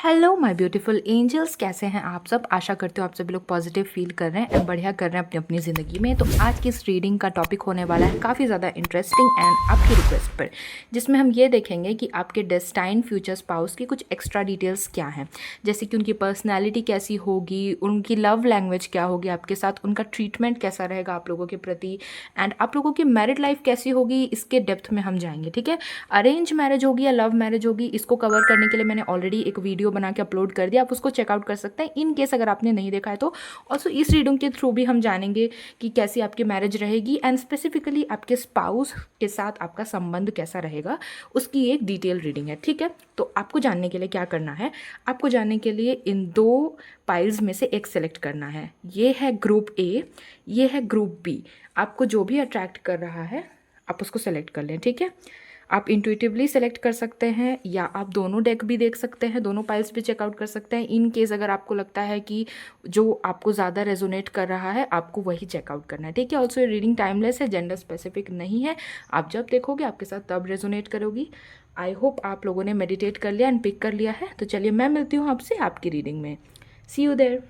Hello my beautiful angels, कैसे हैं आप सब। आशा करते हो आप सभी लोग पॉजिटिव फील कर रहे हैं एंड बढ़िया कर रहे हैं अपनी अपनी ज़िंदगी में। तो आज की इस रीडिंग का टॉपिक होने वाला है काफ़ी ज़्यादा इंटरेस्टिंग एंड आपकी रिक्वेस्ट पर, जिसमें हम ये देखेंगे कि आपके डेस्टाइन फ्यूचर स्पाउस की कुछ एक्स्ट्रा डिटेल्स क्या हैं, जैसे कि उनकी पर्सनैलिटी कैसी होगी, उनकी लव लैंग्वेज क्या होगी आपके साथ, उनका ट्रीटमेंट कैसा रहेगा आप लोगों के प्रति, एंड आप लोगों की मैरिड लाइफ कैसी होगी, इसके डेप्थ में हम जाएंगे। ठीक है, अरेंज मैरिज होगी या लव मैरिज होगी, इसको कवर करने के लिए मैंने ऑलरेडी एक वीडियो बना के अपलोड कर दिया, आप उसको चेकआउट कर सकते हैं इन केस अगर आपने नहीं देखा है तो। ऑल्सो इस रीडिंग के थ्रू भी हम जानेंगे कि कैसी आपकी मैरिज रहेगी एंड स्पेसिफिकली आपके स्पाउस के साथ आपका संबंध कैसा रहेगा, उसकी एक डिटेल रीडिंग है। ठीक है, तो आपको जानने के लिए क्या करना है, आपको जानने के लिए इन दो पाइल्स में से एक सेलेक्ट करना है। ये है ग्रुप ए, ये है ग्रुप बी। आपको जो भी अट्रैक्ट कर रहा है आप उसको सेलेक्ट कर लें। ठीक है, आप इंट्यूटिवली सेलेक्ट कर सकते हैं या आप दोनों डेक भी देख सकते हैं, दोनों पाइल्स भी चेकआउट कर सकते हैं। इन केस अगर आपको लगता है कि जो आपको ज़्यादा रेजोनेट कर रहा है आपको वही चेकआउट करना है। ठीक है, ऑल्सो ये रीडिंग टाइमलेस है, जेंडर स्पेसिफिक नहीं है। आप जब देखोगे आपके साथ तब रेजोनेट करोगी। आई होप आप लोगों ने मेडिटेट कर लिया एंड पिक कर लिया है। तो चलिए मैं मिलती हूँ आपसे आपकी रीडिंग में। सी यू देयर।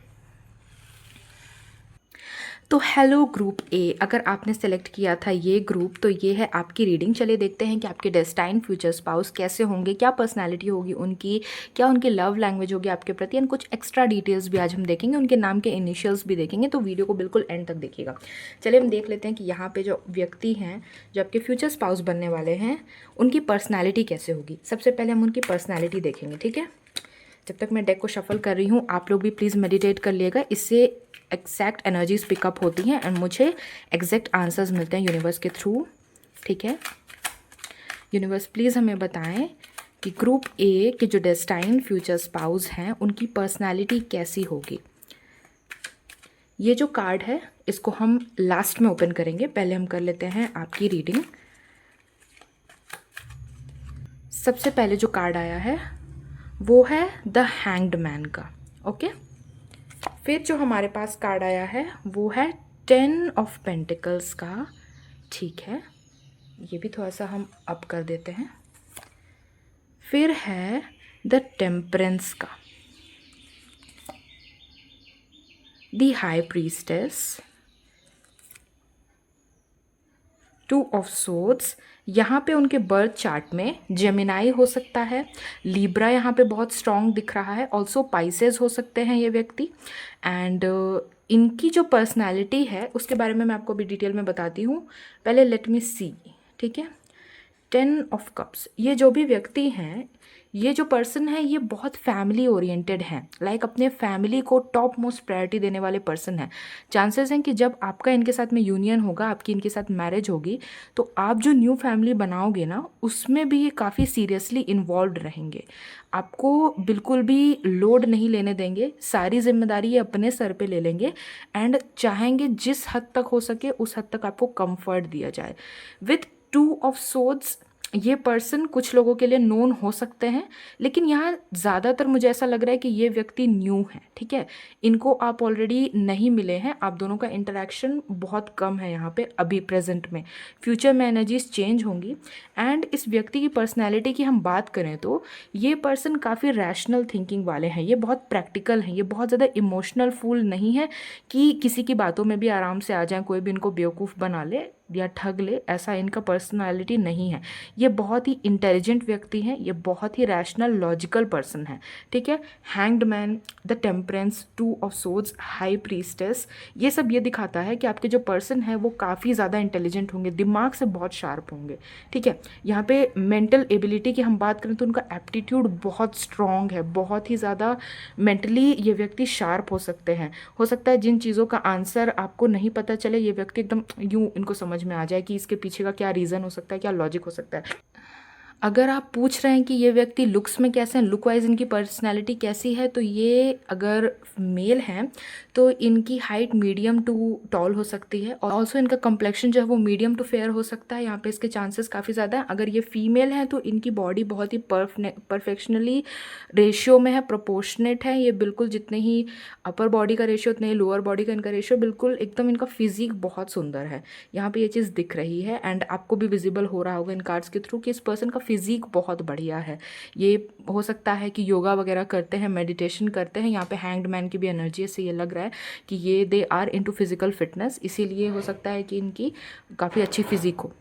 तो हेलो ग्रुप ए, अगर आपने सेलेक्ट किया था ये ग्रुप तो ये है आपकी रीडिंग। चलिए देखते हैं कि आपके डेस्टाइन फ्यूचर स्पाउस कैसे होंगे, क्या पर्सनालिटी होगी उनकी, क्या उनकी लव लैंग्वेज होगी आपके प्रति, एंड कुछ एक्स्ट्रा डिटेल्स भी आज हम देखेंगे, उनके नाम के इनिशियल्स भी देखेंगे। तो वीडियो को बिल्कुल एंड तक देखिएगा। चलिए हम देख लेते हैं कि यहाँ पे जो व्यक्ति हैं, जो आपके फ्यूचर स्पाउस बनने वाले हैं, उनकी पर्सनैलिटी कैसे होगी। सबसे पहले हम उनकी पर्सनैलिटी देखेंगे। ठीक है, जब तक मैं डेक को शफल कर रही हूँ आप लोग भी प्लीज़ मेडिटेट कर लिएगा, इससे एग्जैक्ट एनर्जीज पिकअप होती हैं एंड मुझे एग्जैक्ट आंसर्स मिलते हैं यूनिवर्स के थ्रू। ठीक है, यूनिवर्स प्लीज़ हमें बताएं कि ग्रुप ए के जो डेस्टाइन फ्यूचर स्पाउस हैं उनकी पर्सनालिटी कैसी होगी। ये जो कार्ड है इसको हम लास्ट में ओपन करेंगे, पहले हम कर लेते हैं आपकी रीडिंग। सबसे पहले जो कार्ड आया है वो है द हैंग्ड मैन का। ओके, फिर जो हमारे पास कार्ड आया है वो है 10 ऑफ पेंटिकल्स का। ठीक है, ये भी थोड़ा सा हम अप कर देते हैं। फिर है द टेम्परेंस का, the high priestess, 2 of swords. यहाँ पे उनके बर्थ चार्ट में जेमिनाई हो सकता है, लिब्रा यहाँ पे बहुत स्ट्रॉन्ग दिख रहा है, ऑल्सो पाइसेस हो सकते हैं ये व्यक्ति। एंड इनकी जो पर्सनालिटी है उसके बारे में मैं आपको अभी डिटेल में बताती हूँ। पहले लेट मी सी। ठीक है, 10 ऑफ कप्स, ये जो भी व्यक्ति हैं, ये जो पर्सन है ये बहुत फैमिली ओरिएंटेड हैं, लाइक अपने फैमिली को टॉप मोस्ट प्रायोरिटी देने वाले पर्सन हैं। चांसेस हैं कि जब आपका इनके साथ में यूनियन होगा, आपकी इनके साथ मैरिज होगी, तो आप जो न्यू फैमिली बनाओगे ना उसमें भी ये काफ़ी सीरियसली इन्वॉल्व रहेंगे, आपको बिल्कुल भी लोड नहीं लेने देंगे, सारी जिम्मेदारी ये अपने सर पे ले लेंगे एंड चाहेंगे जिस हद तक हो सके उस हद तक आपको कंफर्ट दिया जाए। विथ 2 ऑफ सोर्ड्स ये पर्सन कुछ लोगों के लिए नोन हो सकते हैं, लेकिन यहाँ ज़्यादातर मुझे ऐसा लग रहा है कि ये व्यक्ति न्यू है। ठीक है, इनको आप ऑलरेडी नहीं मिले हैं, आप दोनों का इंटरेक्शन बहुत कम है यहाँ पे अभी प्रेजेंट में। फ्यूचर में एनर्जीज चेंज होंगी। एंड इस व्यक्ति की पर्सनैलिटी की हम बात करें तो ये पर्सन काफ़ी रैशनल थिंकिंग वाले हैं, ये बहुत प्रैक्टिकल हैं, ये बहुत ज़्यादा इमोशनल फूल नहीं है कि किसी की बातों में भी आराम से आ जाए, कोई भी इनको बेवकूफ़ बना ले या ठग ले, ऐसा इनका पर्सनालिटी नहीं है। ये बहुत ही इंटेलिजेंट व्यक्ति हैं, ये बहुत ही रैशनल लॉजिकल पर्सन है। ठीक है, hanged man, the temperance, 2 of swords, high priestess, ये सब ये दिखाता है कि आपके जो पर्सन है वो काफ़ी ज़्यादा इंटेलिजेंट होंगे, दिमाग से बहुत शार्प होंगे। ठीक है, यहाँ पे मेंटल एबिलिटी की हम बात करें तो उनका एप्टीट्यूड बहुत स्ट्रॉन्ग है, बहुत ही ज़्यादा मेंटली ये व्यक्ति शार्प हो सकते हैं। हो सकता है जिन चीज़ों का आंसर आपको नहीं पता चले ये व्यक्ति एकदम यूँ इनको समझ में आ जाए कि इसके पीछे का क्या रीज़न हो सकता है, क्या लॉजिक हो सकता है। अगर आप पूछ रहे हैं कि ये व्यक्ति लुक्स में कैसे हैं, लुक वाइज इनकी पर्सनैलिटी कैसी है, तो ये अगर मेल हैं तो इनकी हाइट मीडियम टू टॉल हो सकती है और ऑल्सो इनका कम्प्लेक्शन जो है वो मीडियम टू फेयर हो सकता है। यहाँ पे इसके चांसेस काफ़ी ज़्यादा हैं। अगर ये फीमेल है तो इनकी बॉडी बहुत ही परफेक्शनली रेशियो में है, प्रोपोर्शनेट है, ये बिल्कुल जितने ही अपर बॉडी का रेशियो उतने ही लोअर बॉडी का इनका रेशियो, बिल्कुल एकदम इनका फिजिक बहुत सुंदर है। यहाँ पे ये चीज़ दिख रही है एंड आपको भी विजिबल हो रहा होगा इन कार्ड्स के थ्रू कि इस पर्सन का फिज़िक बहुत बढ़िया है। ये हो सकता है कि योगा वगैरह करते हैं, मेडिटेशन करते हैं। यहाँ पे हैंग्ड मैन की भी एनर्जी से ये लग रहा है कि ये they are into physical fitness, इसीलिए हो सकता है कि इनकी काफ़ी अच्छी फिजिक हो।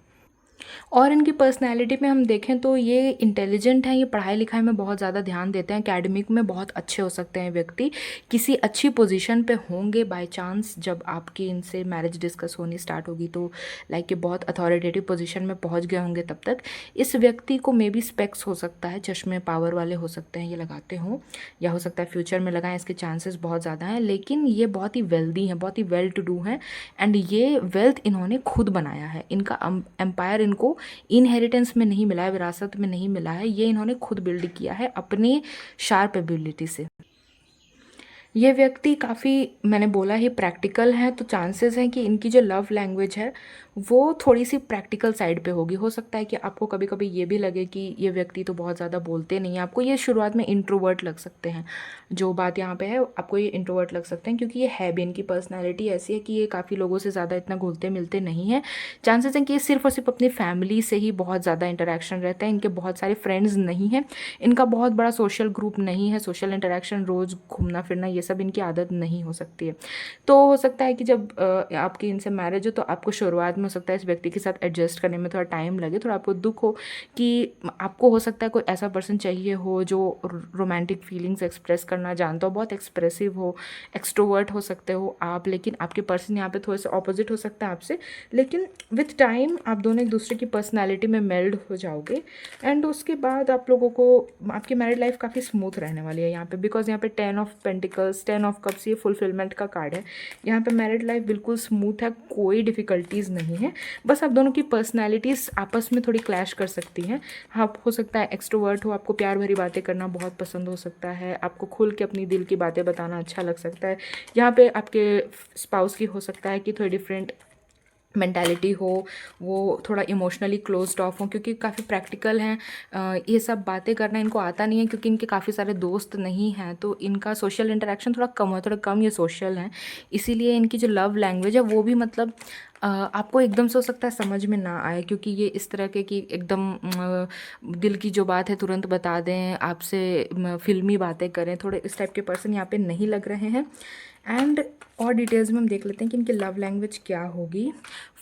और इनकी पर्सनैलिटी में हम देखें तो ये इंटेलिजेंट हैं, ये पढ़ाई लिखाई में बहुत ज़्यादा ध्यान देते हैं, एकेडमिक में बहुत अच्छे हो सकते हैं व्यक्ति, किसी अच्छी पोजीशन पे होंगे बाय चांस जब आपकी इनसे मैरिज डिस्कस होनी स्टार्ट होगी, तो लाइक ये बहुत अथॉरिटेटिव पोजीशन में पहुंच गए होंगे तब तक। इस व्यक्ति को मे बी स्पेक्स हो सकता है, चश्मे पावर वाले हो सकते हैं ये लगाते हों, या हो सकता है फ्यूचर में लगाएं, इसके चांसेस बहुत ज़्यादा हैं। लेकिन ये बहुत ही वेल्दी हैं, बहुत ही वेल टू डू हैं, एंड ये वेल्थ इन्होंने खुद बनाया है। इनका एम्पायर इनको इनहेरिटेंस में नहीं मिला है, विरासत में नहीं मिला है, ये इन्होंने खुद बिल्ड किया है अपनी शार्प एबिलिटी से। ये व्यक्ति काफ़ी, मैंने बोला ही प्रैक्टिकल है, तो चांसेस हैं कि इनकी जो लव लैंग्वेज है वो थोड़ी सी प्रैक्टिकल साइड पे होगी। हो सकता है कि आपको कभी कभी ये भी लगे कि ये व्यक्ति तो बहुत ज़्यादा बोलते नहीं हैं, आपको ये शुरुआत में इंट्रोवर्ट लग सकते हैं। जो बात यहाँ पे है, आपको ये इंट्रोवर्ट लग सकते हैं क्योंकि ये है भी, इनकी पर्सनैलिटी ऐसी है कि ये काफ़ी लोगों से ज़्यादा इतना घुलते मिलते नहीं हैं। चांसेस हैं कि ये सिर्फ और सिर्फ अपनी फैमिली से ही बहुत ज़्यादा इंटरेक्शन रहता है, इनके बहुत सारे फ्रेंड्स नहीं हैं, इनका बहुत बड़ा सोशल ग्रुप नहीं है, सोशल इंटरेक्शन, रोज़ घूमना फिरना, ये सब इनकी आदत नहीं हो सकती है। तो हो सकता है कि जब आपकी इनसे मैरिज हो तो आपको शुरुआत में हो सकता है इस व्यक्ति के साथ एडजस्ट करने में थोड़ा टाइम लगे, थोड़ा आपको दुख हो कि आपको हो सकता है कोई ऐसा पर्सन चाहिए हो जो रोमांटिक फीलिंग्स एक्सप्रेस करना जानता हो, बहुत एक्सप्रेसिव हो, एक्सट्रोवर्ट हो सकते हो आप, लेकिन आपके पर्सन यहाँ पे थोड़े से ऑपोजिट हो सकता है आपसे। लेकिन विथ टाइम आप दोनों एक दूसरे की पर्सनैलिटी में मेल्ड हो जाओगे, एंड उसके बाद आप लोगों को आपकी मैरिड लाइफ काफ़ी स्मूथ रहने वाली है यहाँ पे, बिकॉज यहाँ पे 10 ऑफ पेंटिकल्स, 10 ऑफ कप्स, ये फुलफिलमेंट का कार्ड है। यहाँ पे मैरिड लाइफ बिल्कुल स्मूथ है, कोई डिफ़िकल्टीज़ नहीं है, बस आप दोनों की पर्सनैलिटीज़ आपस में थोड़ी क्लैश कर सकती हैं। आप हो सकता है एक्सट्रोवर्ट हो, आपको प्यार भरी बातें करना बहुत पसंद हो सकता है, आपको खुल के अपनी दिल की बातें बताना अच्छा लग सकता है। यहाँ पे आपके स्पाउस की हो सकता है कि थोड़ी डिफरेंट मेंटालिटी हो, वो थोड़ा इमोशनली क्लोज्ड ऑफ हो, क्योंकि काफ़ी प्रैक्टिकल हैं। ये सब बातें करना इनको आता नहीं है क्योंकि इनके काफ़ी सारे दोस्त नहीं हैं, तो इनका सोशल इंटरेक्शन थोड़ा कम है, थोड़ा कम ये सोशल हैं, इसीलिए इनकी जो लव लैंग्वेज है वो भी मतलब आपको एकदम से हो सकता है समझ में ना आए, क्योंकि ये इस तरह के कि एकदम दिल की जो बात है तुरंत बता दें, आपसे फिल्मी बातें करें, थोड़े इस टाइप के पर्सन यहाँ पे नहीं लग रहे हैं। एंड और डिटेल्स में हम देख लेते हैं कि इनकी लव लैंग्वेज क्या होगी।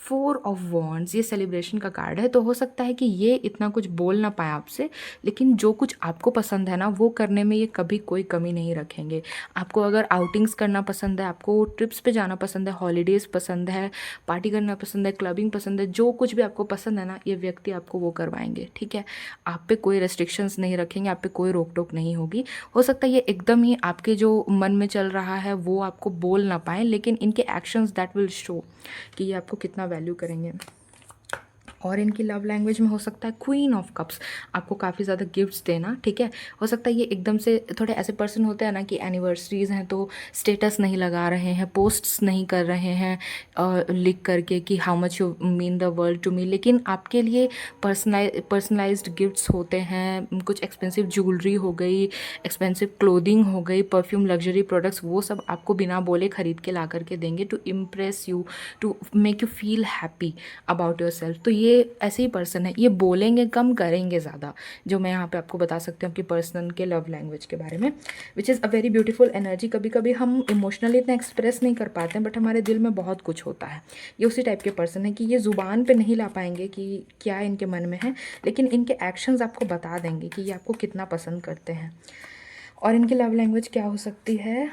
4 ऑफ वॉन्ड्स, ये सेलिब्रेशन का कार्ड है, तो हो सकता है कि ये इतना कुछ बोल ना पाए आपसे, लेकिन जो कुछ आपको पसंद है ना वो करने में ये कभी कोई कमी नहीं रखेंगे। आपको अगर आउटिंग्स करना पसंद है, आपको ट्रिप्स पे जाना पसंद है, हॉलीडेज़ पसंद है, पार्टी करना पसंद है, क्लबिंग पसंद है, जो कुछ भी आपको पसंद है ना, ये व्यक्ति आपको वो करवाएंगे, ठीक है। आप पे कोई रेस्ट्रिक्शंस नहीं रखेंगे, आप पे कोई रोक टोक नहीं होगी। हो सकता है ये एकदम ही आपके जो मन में चल रहा है वो आपको बोल ना पाएँ, लेकिन इनके एक्शंस दैट विल शो कि ये आपको कितना वैल्यू करेंगे। और इनकी लव लैंग्वेज में हो सकता है क्वीन ऑफ कप्स, आपको काफ़ी ज़्यादा गिफ्ट्स देना, ठीक है। हो सकता है ये एकदम से थोड़े ऐसे पर्सन होते हैं ना कि एनिवर्सरीज़ हैं तो स्टेटस नहीं लगा रहे हैं, पोस्ट्स नहीं कर रहे हैं लिख करके कि how much you mean the world to me, लेकिन आपके लिए पर्सनलाइज्ड गिफ्ट्स होते हैं, कुछ एक्सपेंसिव ज्वेलरी हो गई, एक्सपेंसिव क्लोथिंग हो गई, परफ्यूम, लग्जरी प्रोडक्ट्स, वो सब आपको बिना बोले ख़रीद के ला करके देंगे to impress you, to make you feel happy about yourself. तो ये ऐसे ही पर्सन है, ये बोलेंगे कम, करेंगे ज़्यादा, जो मैं यहाँ पे आपको बता सकती हूँ आपकी पर्सन के लव लैंग्वेज के बारे में, which is a very beautiful energy. कभी कभी हम इमोशनली इतना एक्सप्रेस नहीं कर पाते हैं, बट हमारे दिल में बहुत कुछ होता है। ये उसी टाइप के पर्सन है कि ये ज़ुबान पे नहीं ला पाएंगे कि क्या इनके मन में है, लेकिन इनके एक्शंस आपको बता देंगे कि ये आपको कितना पसंद करते हैं। और इनकी लव लैंग्वेज क्या हो सकती है,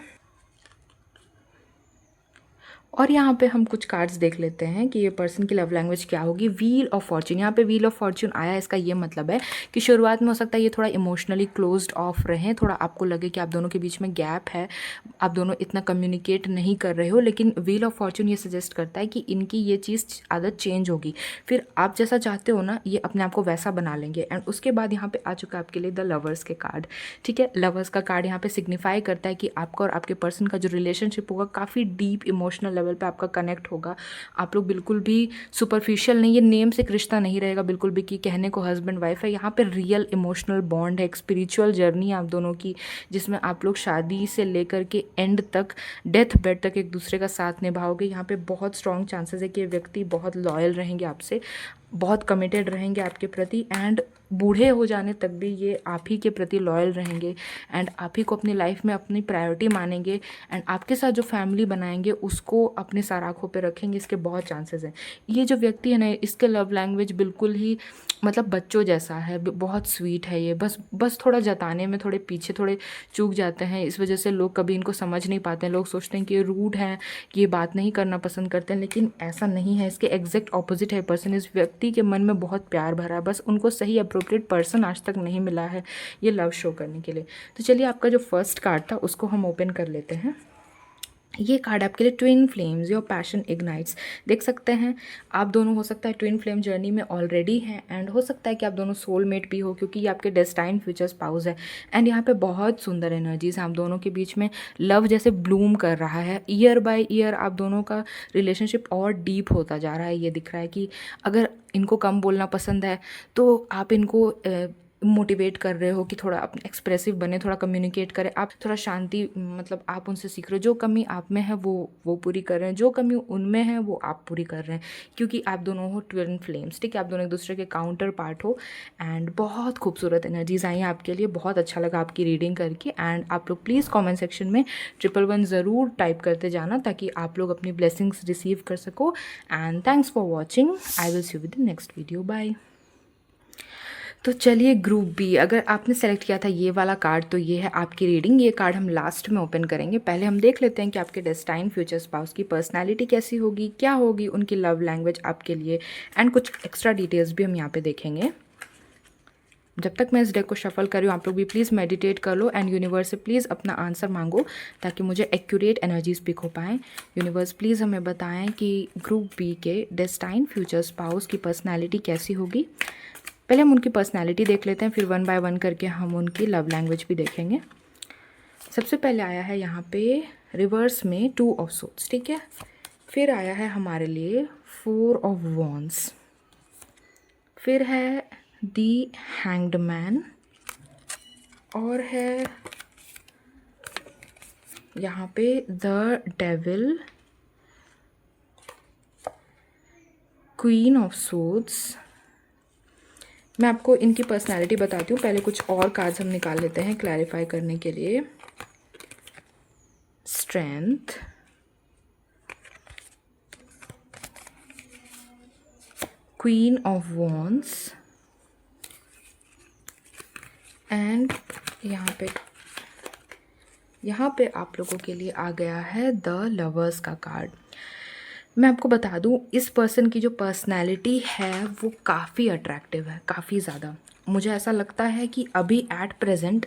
और यहाँ पे हम कुछ कार्ड्स देख लेते हैं कि ये पर्सन की लव लैंग्वेज क्या होगी। व्हील ऑफ फॉर्च्यून, यहाँ पे व्हील ऑफ फॉर्च्यून आया, इसका ये मतलब है कि शुरुआत में हो सकता है ये थोड़ा इमोशनली क्लोज्ड ऑफ रहें, थोड़ा आपको लगे कि आप दोनों के बीच में गैप है, आप दोनों इतना कम्युनिकेट नहीं कर रहे हो, लेकिन व्हील ऑफ फॉर्च्यून ये सजेस्ट करता है कि इनकी ये चीज़ आदत चेंज होगी, फिर आप जैसा चाहते हो ना ये अपने आप को वैसा बना लेंगे। एंड उसके बाद यहाँ पे आ चुका है आपके लिए द लवर्स के कार्ड, ठीक है। लवर्स का कार्ड यहाँ पे सिग्निफाई करता है कि आपका और आपके पर्सन का जो रिलेशनशिप होगा काफ़ी डीप इमोशनल लेवल पे आपका कनेक्ट होगा। आप लोग बिल्कुल भी सुपरफिशियल नहीं, ये नेम से एक रिश्ता नहीं रहेगा बिल्कुल भी कि कहने को हस्बैंड वाइफ है, यहाँ पे रियल इमोशनल बॉन्ड है, एक स्पिरिचुअल जर्नी है आप दोनों की, जिसमें आप लोग शादी से लेकर के एंड तक, डेथ बेड तक एक दूसरे का साथ निभाओगे। यहाँ पे बहुत स्ट्रॉन्ग चांसेस है कि ये व्यक्ति बहुत लॉयल रहेंगे आपसे, बहुत कमिटेड रहेंगे आपके प्रति, एंड बूढ़े हो जाने तक भी ये आप ही के प्रति लॉयल रहेंगे एंड आप ही को अपनी लाइफ में अपनी प्रायोरिटी मानेंगे एंड आपके साथ जो फैमिली बनाएंगे उसको अपने सराखों पे रखेंगे। इसके बहुत चांसेस हैं। ये जो व्यक्ति है ना, इसके लव लैंग्वेज बिल्कुल ही मतलब बच्चों जैसा है, बहुत स्वीट है ये। बस थोड़ा जताने में थोड़े पीछे थोड़े चूक जाते हैं, इस वजह से लोग कभी इनको समझ नहीं पाते हैं। लोग सोचते हैं कि ये रूड हैं, कि ये बात नहीं करना पसंद करते हैं, लेकिन ऐसा नहीं है। इसके एग्जैक्ट ऑपोजिट है पर्सन। इस व्यक्ति के मन में बहुत प्यार भरा है, बस उनको सही अप्रोप्रिएट पर्सन आज तक नहीं मिला है ये लव शो करने के लिए। तो चलिए आपका जो फर्स्ट कार्ड था उसको हम ओपन कर लेते हैं। ये कार्ड आपके लिए twin flames, your passion ignites. देख सकते हैं आप दोनों हो सकता है ट्विन फ्लेम जर्नी में ऑलरेडी हैं एंड हो सकता है कि आप दोनों सोलमेट भी हो, क्योंकि ये आपके डेस्टाइन फ्यूचर स्पाउस है। एंड यहाँ पे बहुत सुंदर एनर्जीज हैं आप दोनों के बीच में। लव जैसे ब्लूम कर रहा है, ईयर बाय ईयर आप दोनों का रिलेशनशिप और डीप होता जा रहा है। ये दिख रहा है कि अगर इनको कम बोलना पसंद है तो आप इनको मोटिवेट कर रहे हो कि थोड़ा अपने एक्सप्रेसिव बने, थोड़ा कम्युनिकेट करें, आप थोड़ा शांति मतलब आप उनसे सीख रहे हो। जो कमी आप में है वो पूरी कर रहे हैं, जो कमी उनमें है वो आप पूरी कर रहे हैं, क्योंकि आप दोनों हो ट्विन फ्लेम्स। ठीक है, आप दोनों एक दूसरे के काउंटर पार्ट हो। एंड बहुत खूबसूरत एनर्जीज आई हैं आपके लिए। बहुत अच्छा लगा आपकी रीडिंग करके। एंड आप लोग प्लीज़ कॉमेंट सेक्शन में 111 ज़रूर टाइप करते जाना, ताकि आप लोग अपनी ब्लेसिंग्स रिसीव कर सको। And thanks for watching. I will see you with the next video. Bye. तो चलिए ग्रुप बी, अगर आपने सेलेक्ट किया था ये वाला कार्ड तो ये है आपकी रीडिंग। ये कार्ड हम लास्ट में ओपन करेंगे। पहले हम देख लेते हैं कि आपके डेस्टाइन फ्यूचर स्पाउस की पर्सनालिटी कैसी होगी, क्या होगी उनकी लव लैंग्वेज आपके लिए, एंड कुछ एक्स्ट्रा डिटेल्स भी हम यहाँ पे देखेंगे। जब तक मैं इस डेक को शफल कर रही हूँ आप लोग भी प्लीज़ मेडिटेट कर लो एंड यूनिवर्स से प्लीज़ अपना आंसर मांगो, ताकि मुझे एक्यूरेट एनर्जीज पिक हो पाएँ। यूनिवर्स प्लीज़ हमें बताएं कि ग्रुप बी के डेस्टाइन फ्यूचर स्पाउस की पर्सनैलिटी कैसी होगी। पहले हम उनकी पर्सनैलिटी देख लेते हैं, फिर 1 बाय 1 करके हम उनकी लव लैंग्वेज भी देखेंगे। सबसे पहले आया है यहाँ पे रिवर्स में 2 ऑफ सोर्ड्स। ठीक है, फिर आया है हमारे लिए 4 ऑफ वॉन्ड्स, फिर है दी हैंग्ड मैन, और है यहाँ पे the devil, queen of swords. मैं आपको इनकी पर्सनालिटी बताती हूँ, पहले कुछ और कार्ड्स हम निकाल लेते हैं क्लैरिफाई करने के लिए। Strength, queen of wands, and यहाँ पे आप लोगों के लिए आ गया है द लवर्स का कार्ड। मैं आपको बता दूं, इस पर्सन की जो पर्सनैलिटी है वो काफ़ी अट्रैक्टिव है, काफ़ी ज़्यादा। मुझे ऐसा लगता है कि अभी एट प्रेजेंट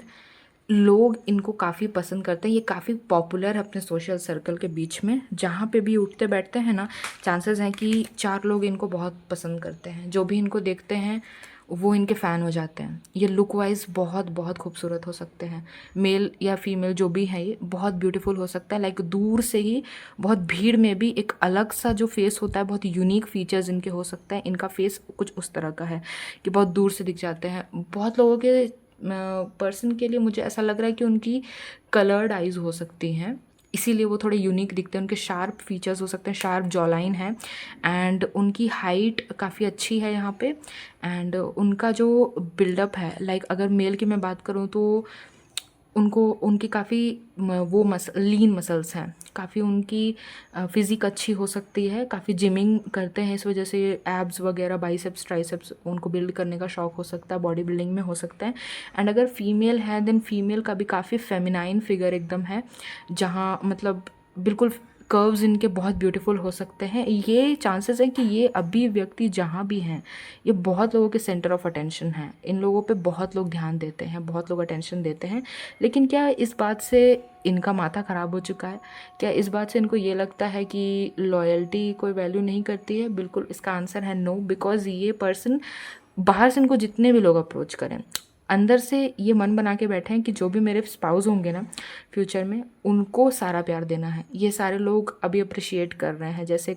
लोग इनको काफ़ी पसंद करते हैं। ये काफ़ी पॉपुलर है अपने सोशल सर्कल के बीच में। जहाँ पे भी उठते बैठते हैं ना, चांसेस हैं कि 4 लोग इनको बहुत पसंद करते हैं। जो भी इनको देखते हैं वो इनके फ़ैन हो जाते हैं। ये लुक वाइज बहुत बहुत खूबसूरत हो सकते हैं, मेल या फीमेल जो भी है, ये बहुत ब्यूटीफुल हो सकता है। लाइक दूर से ही बहुत भीड़ में भी एक अलग सा जो फेस होता है, बहुत यूनिक फीचर्स इनके हो सकते हैं। इनका फेस कुछ उस तरह का है कि बहुत दूर से दिख जाते हैं। बहुत लोगों के पर्सन के लिए मुझे ऐसा लग रहा है कि उनकी कलर्ड आइज़ हो सकती हैं, इसीलिए वो थोड़े यूनिक दिखते हैं। उनके शार्प फीचर्स हो सकते हैं, शार्प जॉलाइन है, एंड उनकी हाइट काफ़ी अच्छी है यहाँ पे। एंड उनका जो बिल्डअप है, लाइक अगर मेल की मैं बात करूँ तो उनकी काफ़ी वो लीन मसल्स हैं, काफ़ी उनकी फिज़िक अच्छी हो सकती है। काफ़ी जिमिंग करते हैं, इस वजह से एब्स वगैरह, बाइसेप्स, ट्राइसेप्स उनको बिल्ड करने का शौक़ हो सकता है, बॉडी बिल्डिंग में हो सकता है। एंड अगर फीमेल है देन फीमेल का भी काफ़ी फेमिनाइन फिगर एकदम है, जहाँ मतलब बिल्कुल कर्व्स इनके बहुत ब्यूटीफुल हो सकते हैं। ये चांसेस हैं कि ये अभी व्यक्ति जहाँ भी हैं, ये बहुत लोगों के सेंटर ऑफ अटेंशन हैं। इन लोगों पे बहुत लोग ध्यान देते हैं, बहुत लोग अटेंशन देते हैं। लेकिन क्या इस बात से इनका माथा ख़राब हो चुका है? क्या इस बात से इनको ये लगता है कि लॉयल्टी कोई वैल्यू नहीं करती है? बिल्कुल इसका आंसर है नो। बिकॉज़ ये पर्सन बाहर से इनको जितने भी लोग अप्रोच करें, अंदर से ये मन बना के बैठे हैं कि जो भी मेरे स्पाउस होंगे ना फ्यूचर में, उनको सारा प्यार देना है। ये सारे लोग अभी अप्रिशिएट कर रहे हैं, जैसे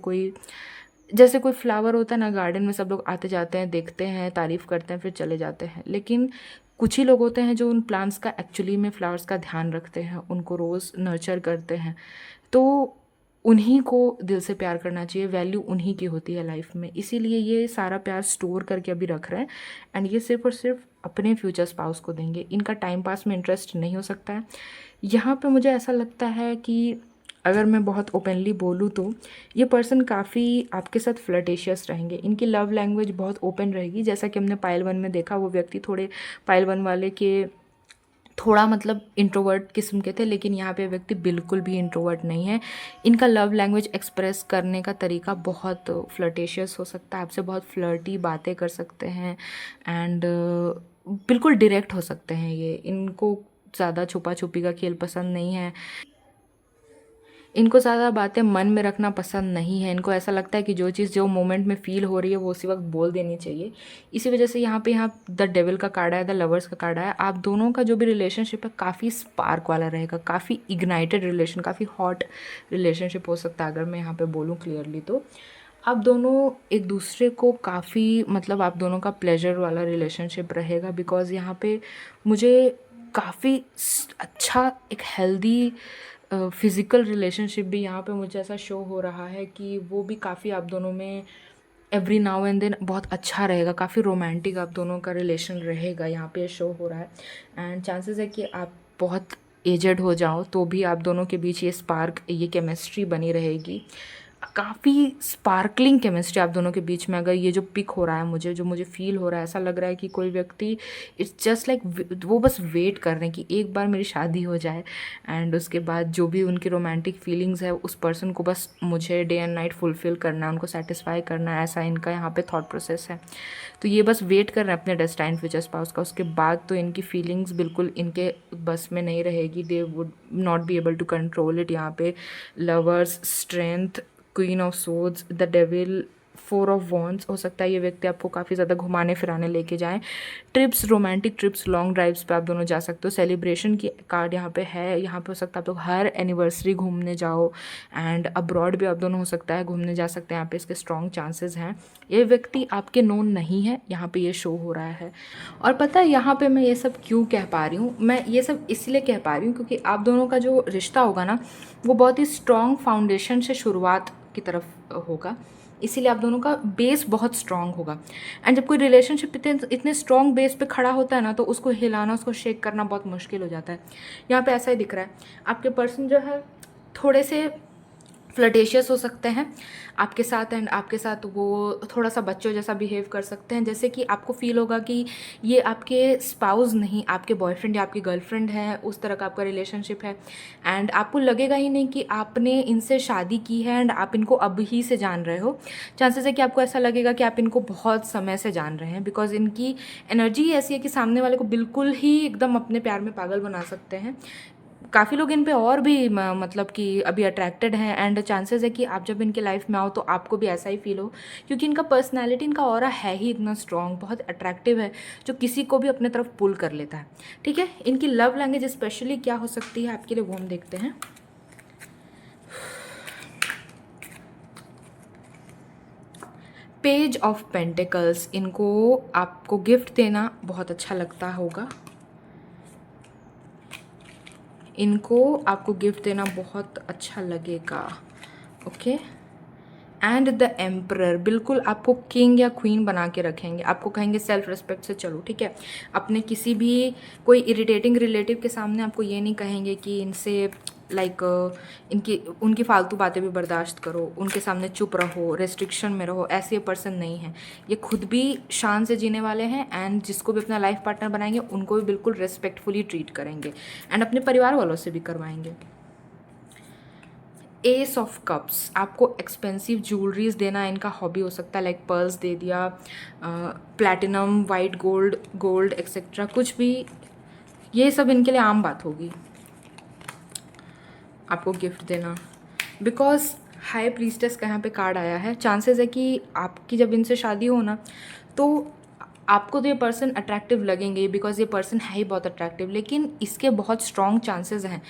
कोई फ्लावर होता है ना गार्डन में, सब लोग आते जाते हैं, देखते हैं, तारीफ़ करते हैं, फिर चले जाते हैं। लेकिन कुछ ही लोग होते हैं जो उन प्लांट्स का एक्चुअली में फ्लावर्स का ध्यान रखते हैं, उनको रोज़ नर्चर करते हैं। तो उन्हीं को दिल से प्यार करना चाहिए, वैल्यू उन्हीं की होती है लाइफ में, इसीलिए ये सारा प्यार स्टोर करके अभी रख रहे हैं एंड ये सिर्फ और सिर्फ अपने फ्यूचर स्पाउस को देंगे। इनका टाइम पास में इंटरेस्ट नहीं हो सकता है। यहाँ पे मुझे ऐसा लगता है कि अगर मैं बहुत ओपनली बोलूँ तो ये पर्सन काफ़ी आपके साथ फ्लर्टेशियस रहेंगे। इनकी लव लैंग्वेज बहुत ओपन रहेगी, जैसा कि हमने पाइल 1 में देखा। वो व्यक्ति थोड़े पाइल 1 वाले के थोड़ा मतलब इंट्रोवर्ट किस्म के थे, लेकिन यहाँ पे व्यक्ति बिल्कुल भी इंट्रोवर्ट नहीं है। इनका लव लैंग्वेज एक्सप्रेस करने का तरीका बहुत फ्लर्टेशियस हो सकता है, आपसे बहुत फ्लर्टी बातें कर सकते हैं एंड बिल्कुल डायरेक्ट हो सकते हैं। ये इनको ज़्यादा छुपा छुपी का खेल पसंद नहीं है, इनको ज़्यादा बातें मन में रखना पसंद नहीं है। इनको ऐसा लगता है कि जो चीज़ जो मोमेंट में फ़ील हो रही है वो उसी वक्त बोल देनी चाहिए। इसी वजह से यहाँ द डेविल का कार्ड है, द लवर्स का कार्ड है। आप दोनों का जो भी रिलेशनशिप है काफ़ी स्पार्क वाला रहेगा, काफ़ी इग्नाइटेड रिलेशन, काफ़ी हॉट रिलेशनशिप हो सकता है। अगर मैं यहाँ पर बोलूँ क्लियरली तो आप दोनों एक दूसरे को काफ़ी मतलब आप दोनों का प्लेजर वाला रिलेशनशिप रहेगा, बिकॉज़ यहाँ पे मुझे काफ़ी अच्छा एक हेल्दी फिज़िकल रिलेशनशिप भी यहाँ पे मुझे ऐसा शो हो रहा है कि वो भी काफ़ी आप दोनों में एवरी नाउ एंड देन बहुत अच्छा रहेगा, काफ़ी रोमांटिक आप दोनों का रिलेशन रहेगा, यहाँ पे शो हो रहा है। एंड चांसेस है कि आप बहुत एजड हो जाओ तो भी आप दोनों के बीच ये स्पार्क, ये केमिस्ट्री बनी रहेगी। काफ़ी स्पार्कलिंग केमिस्ट्री आप दोनों के बीच में अगर ये जो पिक हो रहा है मुझे, जो मुझे फील हो रहा है, ऐसा लग रहा है कि कोई व्यक्ति इट्स जस्ट लाइक वो बस वेट कर रहे हैं कि एक बार मेरी शादी हो जाए एंड उसके बाद जो भी उनकी रोमांटिक फीलिंग्स है उस पर्सन को बस मुझे डे एंड नाइट फुलफ़िल करना है, उनको सेटिस्फाई करना है, ऐसा इनका यहाँ पे थॉट प्रोसेस है। तो ये बस वेट कर रहे हैं अपने डेस्टाइन फ्यूचर स्पाउस का। उसके बाद तो इनकी फीलिंग्स बिल्कुल इनके बस में नहीं रहेगी, they would not be able to control it. यहाँ पे lovers, strength, queen of swords, the devil, 4 of wands. हो सकता है ये व्यक्ति आपको काफ़ी ज़्यादा घुमाने फिराने लेके जाएं, trips, romantic trips, long drives पे आप दोनों जा सकते हो। सेलिब्रेशन की कार्ड यहाँ पे है, यहाँ पे हो सकता है आप लोग हर एनिवर्सरी घूमने जाओ एंड अब्रॉड भी आप दोनों हो सकता है घूमने जा सकते हैं, यहाँ पे इसके स्ट्रॉन्ग चांसेस हैं। ये व्यक्ति आपके नोन नहीं है, यहाँ पे ये शो हो रहा है। और पता है यहाँ पे मैं ये सब क्यों कह पा रही हूँ, मैं ये सब इसलिए कह पा रही हूँ क्योंकि आप दोनों का जो रिश्ता होगा ना वो बहुत ही स्ट्रॉन्ग फाउंडेशन से शुरुआत की तरफ होगा, इसीलिए आप दोनों का बेस बहुत स्ट्रॉन्ग होगा। एंड जब कोई रिलेशनशिप इतने स्ट्रॉन्ग बेस पे खड़ा होता है ना तो उसको हिलाना, उसको शेक करना बहुत मुश्किल हो जाता है। यहाँ पे ऐसा ही दिख रहा है, आपके पर्सन जो है थोड़े से फ्लर्टेशियस हो सकते हैं आपके साथ एंड आपके साथ वो थोड़ा सा बच्चों जैसा बिहेव कर सकते हैं, जैसे कि आपको फील होगा कि ये आपके स्पाउस नहीं, आपके बॉयफ्रेंड या आपकी गर्लफ्रेंड है, उस तरह का आपका रिलेशनशिप है। एंड आपको लगेगा ही नहीं कि आपने इनसे शादी की है एंड आप इनको अब ही से जान रहे हो। चांसेस है कि आपको ऐसा लगेगा कि आप इनको बहुत समय से जान रहे हैं, बिकॉज इनकी एनर्जी ऐसी है कि सामने वाले को बिल्कुल ही एकदम अपने प्यार में पागल बना सकते हैं। काफ़ी लोग इन पे और भी मतलब कि अभी अट्रैक्टेड हैं एंड चांसेस है कि आप जब इनके लाइफ में आओ तो आपको भी ऐसा ही फील हो, क्योंकि इनका पर्सनैलिटी, इनका ऑरा है ही इतना स्ट्रॉन्ग, बहुत अट्रैक्टिव है, जो किसी को भी अपने तरफ पुल कर लेता है। ठीक है, इनकी लव लैंग्वेज स्पेशली क्या हो सकती है आपके लिए वो हम देखते हैं। पेज ऑफ पेंटिकल्स, इनको आपको गिफ्ट देना बहुत अच्छा लगता होगा, इनको आपको गिफ्ट देना बहुत अच्छा लगेगा। ओके, एंड द एम्परर, बिल्कुल आपको किंग या क्वीन बना के रखेंगे, आपको कहेंगे सेल्फ रिस्पेक्ट से चलो। ठीक है, अपने किसी भी कोई इरिटेटिंग रिलेटिव के सामने आपको ये नहीं कहेंगे कि इनसे इनकी उनकी फालतू बातें भी बर्दाश्त करो, उनके सामने चुप रहो, रेस्ट्रिक्शन में रहो, ऐसे पर्सन नहीं है। ये खुद भी शान से जीने वाले हैं एंड जिसको भी अपना लाइफ पार्टनर बनाएंगे उनको भी बिल्कुल रेस्पेक्टफुली ट्रीट करेंगे एंड अपने परिवार वालों से भी करवाएंगे। एस ऑफ कप्स, आपको एक्सपेंसिव ज्वेलरीज देना इनका हॉबी हो सकता है, लाइक पर्ल्स दे दिया, platinum, white gold, gold etcetera, कुछ भी, ये सब इनके लिए आम बात होगी आपको गिफ्ट देना। बिकॉज हाई प्रीस्टेस का यहाँ पे कार्ड आया है, चांसेस है कि आपकी जब इनसे शादी हो ना तो आपको तो ये पर्सन अट्रैक्टिव लगेंगे, बिकॉज ये पर्सन है ही बहुत अट्रैक्टिव, लेकिन इसके बहुत स्ट्रॉन्ग चांसेस हैं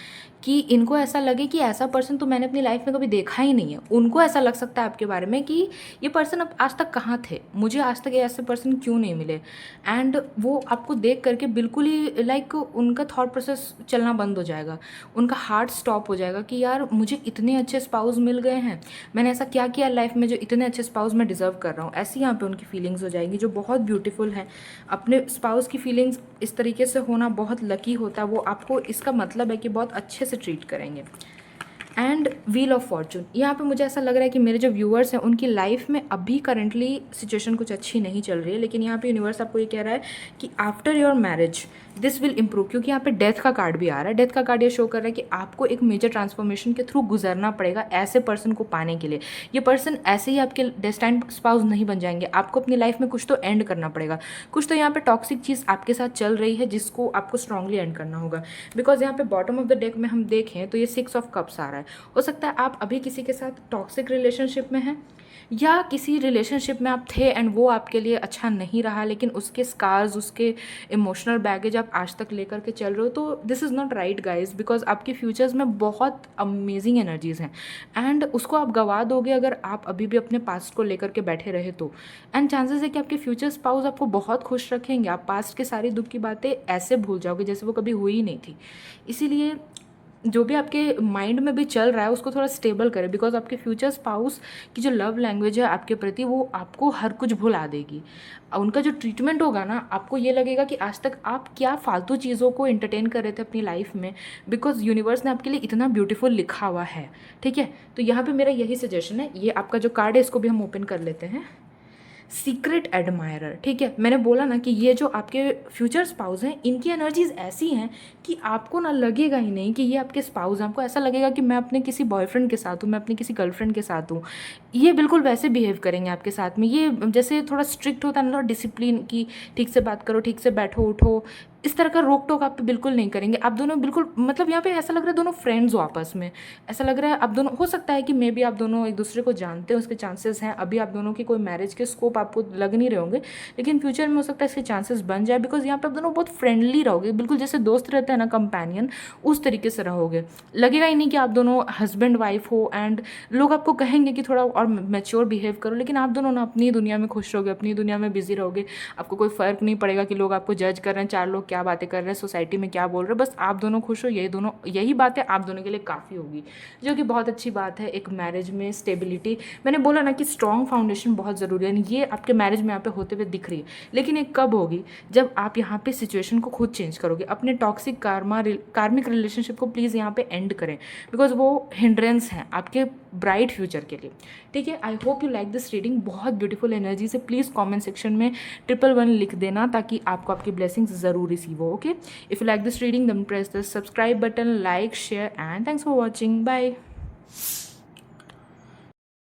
कि इनको ऐसा लगे कि ऐसा पर्सन तो मैंने अपनी लाइफ में कभी देखा ही नहीं है। उनको ऐसा लग सकता है आपके बारे में कि ये पर्सन अब आज तक कहाँ थे, मुझे आज तक ये ऐसे पर्सन क्यों नहीं मिले। एंड वो आपको देख करके बिल्कुल ही लाइक उनका थॉट प्रोसेस चलना बंद हो जाएगा, उनका हार्ट स्टॉप हो जाएगा कि यार मुझे इतने अच्छे स्पाउस मिल गए हैं, मैंने ऐसा क्या किया लाइफ में जो इतने अच्छे स्पाउस मैं डिज़र्व कर रहा हूँ। ऐसी यहाँ पे उनकी फीलिंग्स हो जाएंगी जो बहुत ब्यूटीफुल हैं। अपने स्पाउस की फीलिंग्स इस तरीके से होना बहुत लकी होता है, वो आपको इसका मतलब है कि बहुत अच्छे से ट्रीट करेंगे। एंड व्हील ऑफ फॉर्चून, यहाँ पे मुझे ऐसा लग रहा है कि मेरे जो व्यूअर्स हैं उनकी लाइफ में अभी करंटली सिचुएशन कुछ अच्छी नहीं चल रही है, लेकिन यहाँ पे यूनिवर्स आपको ये कह रहा है कि after your marriage this will improve, क्योंकि यहाँ पे डेथ का कार्ड भी आ रहा है। डेथ का कार्ड ये शो कर रहा है कि आपको एक मेजर ट्रांसफॉर्मेशन के थ्रू गुजरना पड़ेगा ऐसे पर्सन को पाने के लिए। ये पर्सन ऐसे ही आपके डेस्टाइन्ड स्पाउस नहीं बन जाएंगे, आपको अपनी लाइफ में कुछ तो एंड करना पड़ेगा। कुछ तो यहाँ पे टॉक्सिक चीज़ आपके साथ चल रही है जिसको आपको स्ट्रांगली एंड करना होगा। बिकॉज यहाँ पे बॉटम ऑफ द डेक में हम देखें तो ये 6 ऑफ कप्स आ रहा है। हो सकता है आप अभी किसी के साथ टॉक्सिक रिलेशनशिप में हैं, या किसी रिलेशनशिप में आप थे एंड वो आपके लिए अच्छा नहीं रहा, लेकिन उसके स्कार्स, उसके इमोशनल बैगेज आप आज तक लेकर के चल रहे हो। तो this is not right guys, because आपके फ्यूचर्स में बहुत अमेजिंग एनर्जीज़ हैं एंड उसको आप गवा दोगे अगर आप अभी भी अपने पास्ट को लेकर के बैठे रहे तो। एंड चांसेस है कि आपके फ्यूचर स्पाउस आपको बहुत खुश रखेंगे, आप पास्ट के सारी दुख की बातें ऐसे भूल जाओगे जैसे वो कभी हुई ही नहीं थी। इसीलिए जो भी आपके माइंड में भी चल रहा है उसको थोड़ा स्टेबल करें, बिकॉज आपके फ्यूचर स्पाउस की जो लव लैंग्वेज है आपके प्रति वो आपको हर कुछ भुला देगी। उनका जो ट्रीटमेंट होगा ना, आपको ये लगेगा कि आज तक आप क्या फालतू चीज़ों को एंटरटेन कर रहे थे अपनी लाइफ में, बिकॉज यूनिवर्स ने आपके लिए इतना ब्यूटीफुल लिखा हुआ है। ठीक है, तो यहाँ पे मेरा यही सजेशन है। ये आपका जो कार्ड है इसको भी हम ओपन कर लेते हैं। सीक्रेट एडमायरर, ठीक है, मैंने बोला ना कि ये जो आपके फ्यूचर स्पाउस हैं इनकी एनर्जीज ऐसी हैं कि आपको ना लगेगा ही नहीं कि ये आपके स्पाउस हैं। आपको ऐसा लगेगा कि मैं अपने किसी बॉयफ्रेंड के साथ हूँ, मैं अपनी किसी गर्लफ्रेंड के साथ हूँ। ये बिल्कुल वैसे बिहेव करेंगे आपके साथ में। ये जैसे थोड़ा स्ट्रिक्ट होता है ना, डिसिप्लिन की, ठीक से बात करो, ठीक से बैठो उठो, इस तरह का रोक टोक आप पे बिल्कुल नहीं करेंगे। आप दोनों बिल्कुल मतलब यहाँ पे ऐसा लग रहा है दोनों फ्रेंड्स हो आपस में। ऐसा लग रहा है आप दोनों, हो सकता है कि मे बी आप दोनों एक दूसरे को जानते हैं, उसके चांसेस हैं। अभी आप दोनों की कोई मैरिज के स्कोप आपको लग नहीं रहे होंगे, लेकिन फ्यूचर में हो सकता है इसके चांसेस बन जाए, बिकॉज यहाँ पे आप दोनों बहुत फ्रेंडली रहोगे, बिल्कुल जैसे दोस्त रहते हैं ना, कंपेनियन, उस तरीके से रहोगे। लगेगा ही नहीं कि आप दोनों हस्बैंड वाइफ हो। एंड लोग आपको कहेंगे कि थोड़ा और मैच्योर बिहेव करो, लेकिन आप दोनों ना अपनी दुनिया में खुश रहोगे, अपनी दुनिया में बिजी रहोगे। आपको कोई फ़र्क नहीं पड़ेगा कि लोग आपको जज कर रहे हैं, चार लोग क्या बातें कर रहे हैं, सोसाइटी में क्या बोल रहे हैं। बस आप दोनों खुश हो, यही बातें आप दोनों के लिए काफ़ी होगी, जो कि बहुत अच्छी बात है। एक मैरिज में स्टेबिलिटी, मैंने बोला ना कि स्ट्रॉन्ग फाउंडेशन बहुत ज़रूरी है, ये आपके मैरिज में यहाँ पे होते हुए दिख रही है। लेकिन ये कब होगी? जब आप यहाँ पे सिचुएशन को खुद चेंज करोगे। अपने टॉक्सिक कार्मिक रिलेशनशिप को प्लीज़ यहाँ पे एंड करें, बिकॉज वो हिंड्रेंस हैं आपके ब्राइट फ्यूचर के लिए। ठीक है, I hope you like this reading. बहुत ब्यूटीफुल एनर्जी से प्लीज़ कमेंट सेक्शन में 111 लिख देना, ताकि आपको आपकी ब्लेसिंग्स ज़रूर रिसीव हो। Okay, if you like this reading then press the subscribe button, like, share, and thanks for watching. Bye.